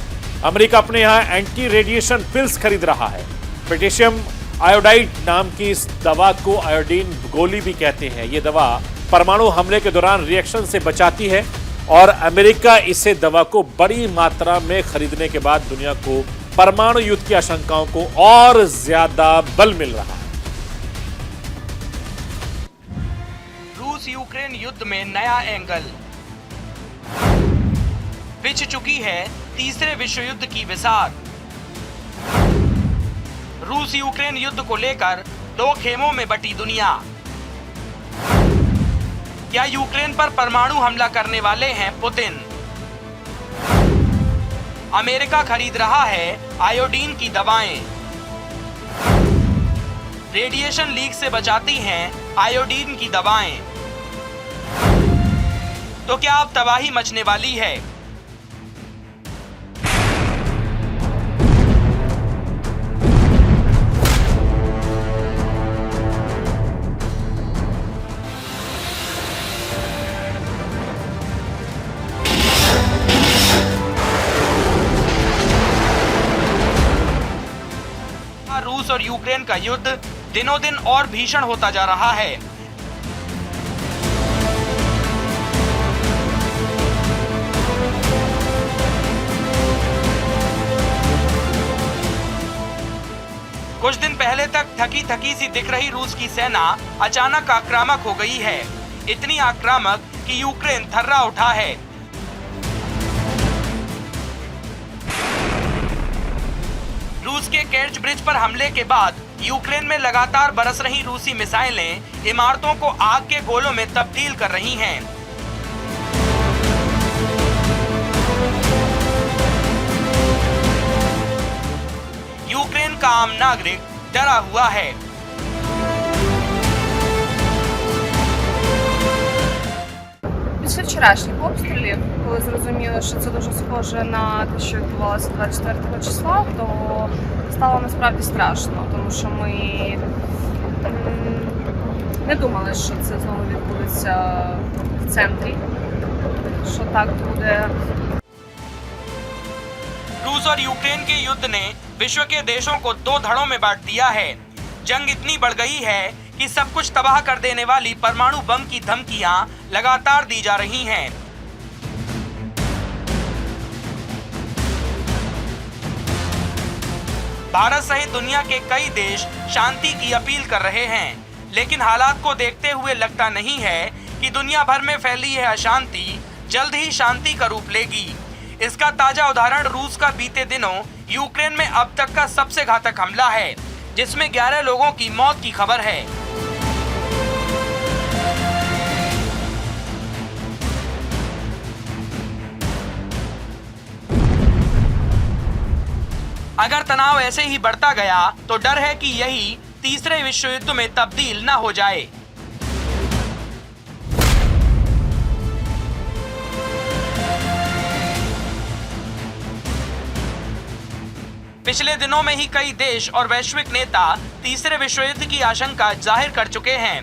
अमेरिका अपने यहां एंटी रेडिएशन पिल्स खरीद रहा है। पोटेशियम आयोडाइड नाम की इस दवा को आयोडीन गोली भी कहते हैं। ये दवा परमाणु हमले के दौरान रिएक्शन से बचाती है और अमेरिका इसे दवा को बड़ी मात्रा में खरीदने के बाद दुनिया को परमाणु युद्ध की आशंकाओं को और ज्यादा बल मिल रहा है। रूस यूक्रेन युद्ध में नया एंगल। बिछ चुकी है तीसरे विश्व युद्ध की विसार। रूस यूक्रेन युद्ध को लेकर दो खेमों में बटी दुनिया। क्या यूक्रेन पर परमाणु हमला करने वाले हैं पुतिन? अमेरिका खरीद रहा है आयोडीन की दवाएं। रेडिएशन लीक से बचाती हैं आयोडीन की दवाएं। तो क्या अब तबाही मचने वाली है? रूस और यूक्रेन का युद्ध दिनों दिन और भीषण होता जा रहा है। कुछ दिन पहले तक थकी थकी सी दिख रही रूस की सेना अचानक आक्रामक हो गई है। इतनी आक्रामक कि यूक्रेन थर्रा उठा है। रूस के केर्च ब्रिज पर हमले के बाद यूक्रेन में लगातार बरस रही रूसी मिसाइलें इमारतों को आग के गोलों में तब्दील कर रही हैं। यूक्रेन का आम नागरिक डरा हुआ है। Після вчорашніх обстрілів, коли зрозуміли, що це дуже схоже на те, що відбувалося 24 числа, то стало насправді страшно, тому що ми не думали, що це знову відбудеться в центрі, що так буде. रूस और यूक्रेन के युद्ध ने विश्व के देशों को दो धड़ों में बांट दिया है। जंग इतनी बढ़ गई है कि सब कुछ तबाह कर देने वाली परमाणु बम की धमकियां लगातार दी जा रही हैं। भारत सहित दुनिया के कई देश शांति की अपील कर रहे हैं, लेकिन हालात को देखते हुए लगता नहीं है कि दुनिया भर में फैली यह अशांति जल्द ही शांति का रूप लेगी। इसका ताजा उदाहरण रूस का बीते दिनों यूक्रेन में अब तक का सबसे घातक हमला है, जिसमें 11 लोगों की मौत की खबर है। अगर तनाव ऐसे ही बढ़ता गया तो डर है कि यही तीसरे विश्व युद्ध में तब्दील न हो जाए। पिछले दिनों में ही कई देश और वैश्विक नेता तीसरे विश्व युद्ध की आशंका जाहिर कर चुके हैं।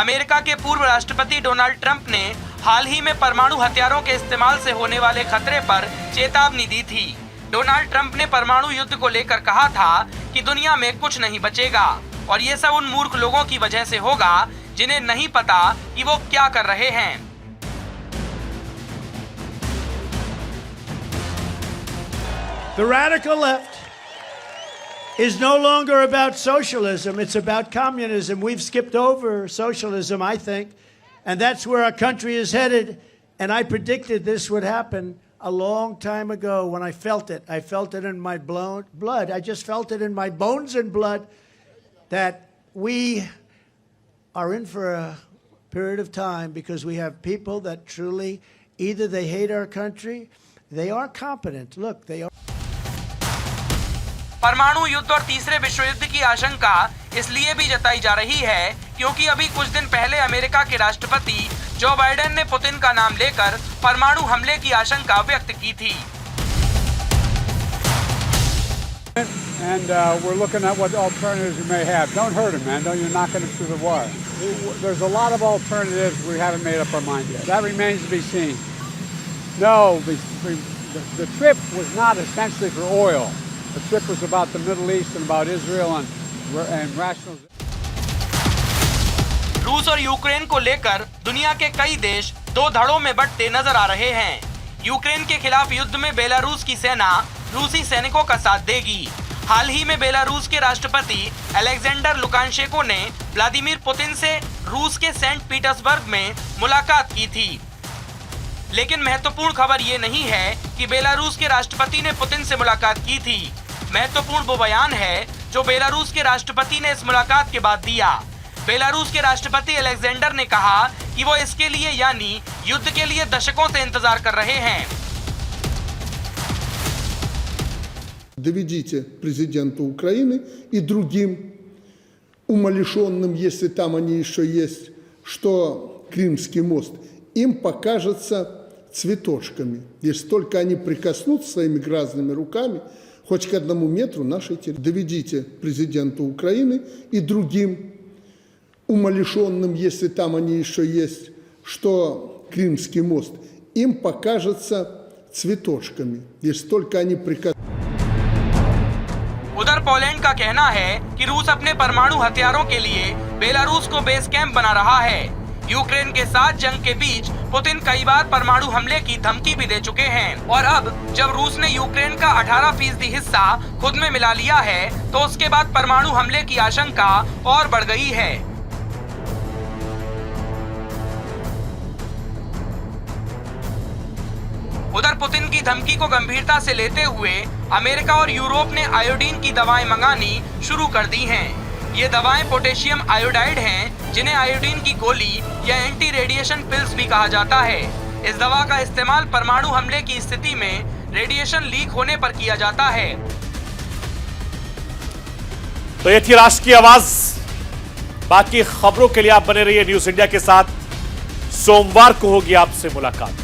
अमेरिका के पूर्व राष्ट्रपति डोनाल्ड ट्रंप ने हाल ही में परमाणु हथियारों के इस्तेमाल से होने वाले खतरे पर चेतावनी दी थी। डोनाल्ड ट्रंप ने परमाणु युद्ध को लेकर कहा था कि दुनिया में कुछ नहीं बचेगा और ये सब उन मूर्ख लोगों की वजह से होगा जिन्हें नहीं पता कि वो क्या कर रहे हैं। The radical left is no longer about socialism. It's about communism. We've skipped over socialism, I think. And that's where our country is headed. And I predicted this would happen a long time ago when I felt it. I felt it in my blood. I just felt it in my bones and blood that we are in for a period of time because we have people that truly, either they hate our country, they are competent. Look, they are. परमाणु युद्ध और तीसरे विश्व युद्ध की आशंका इसलिए भी जताई जा रही है क्योंकि अभी कुछ दिन पहले अमेरिका के राष्ट्रपति जो बाइडेन ने पुतिन का नाम लेकर परमाणु हमले की आशंका व्यक्त की थी। And we're looking at what alternatives we may have. Don't hurt him, man. Don't you knock him through the wire. There's a lot of alternatives we haven't made up our mind yet. That remains to be seen. No, the trip was not essentially for oil. The trip was about the Middle East and about Israel and rational. रूस और Ukraine को लेकर दुनिया के कई देश दो धड़ों में बंटते नजर आ रहे हैं। यूक्रेन के खिलाफ युद्ध में बेलारूस की सेना रूसी सैनिकों का साथ देगी। हाल ही में बेलारूस के राष्ट्रपति अलेक्जेंडर लुकाशेंको ने व्लादिमीर पुतिन से रूस के सेंट पीटर्सबर्ग में मुलाकात की थी। लेकिन महत्वपूर्ण खबर ये नहीं है कि बेलारूस के राष्ट्रपति ने पुतिन से मुलाकात की थी। महत्वपूर्ण वो बयान है जो बेलारूस के राष्ट्रपति ने इस मुलाकात के बाद दिया। बेलारूस के राष्ट्रपति अलेक्जेंडर ने कहा कि वो इसके लिए यानी युद्ध के लिए दशकों से इंतजार कर रहे हैं। Доведите президенту Украины и другим умалишенным, если там они еще есть, что Крымский мост им покажется цветочками. Если только они прикоснутся своими грязными руками хоть к 1 метру нашей территории. Доведите президенту Украины и другим умалишенным, если там они еще есть, что Крымский мост им покажется цветочками. Если только они прикоснутся. उधर पोलैंड का कहना है कि रूस अपने परमाणु हथियारों के लिए बेलारूस को बेस कैंप बना रहा है। यूक्रेन के साथ जंग के बीच पुतिन कई बार परमाणु हमले की धमकी भी दे चुके हैं और अब जब रूस ने यूक्रेन का 18% हिस्सा खुद में मिला लिया है तो उसके बाद परमाणु हमले की आशंका और बढ़ गई है। उधर पुतिन की धमकी को गंभीरता से लेते हुए अमेरिका और यूरोप ने आयोडीन की दवाएं मंगानी शुरू कर दी हैं। ये दवाएं पोटेशियम आयोडाइड हैं, जिन्हें आयोडीन की गोली या एंटी रेडिएशन पिल्स भी कहा जाता है। इस दवा का इस्तेमाल परमाणु हमले की स्थिति में रेडिएशन लीक होने पर किया जाता है। तो ये थी राष्ट्र की आवाज। बाकी खबरों के लिए आप बने रहिए न्यूज इंडिया के साथ। सोमवार को होगी आपसे मुलाकात।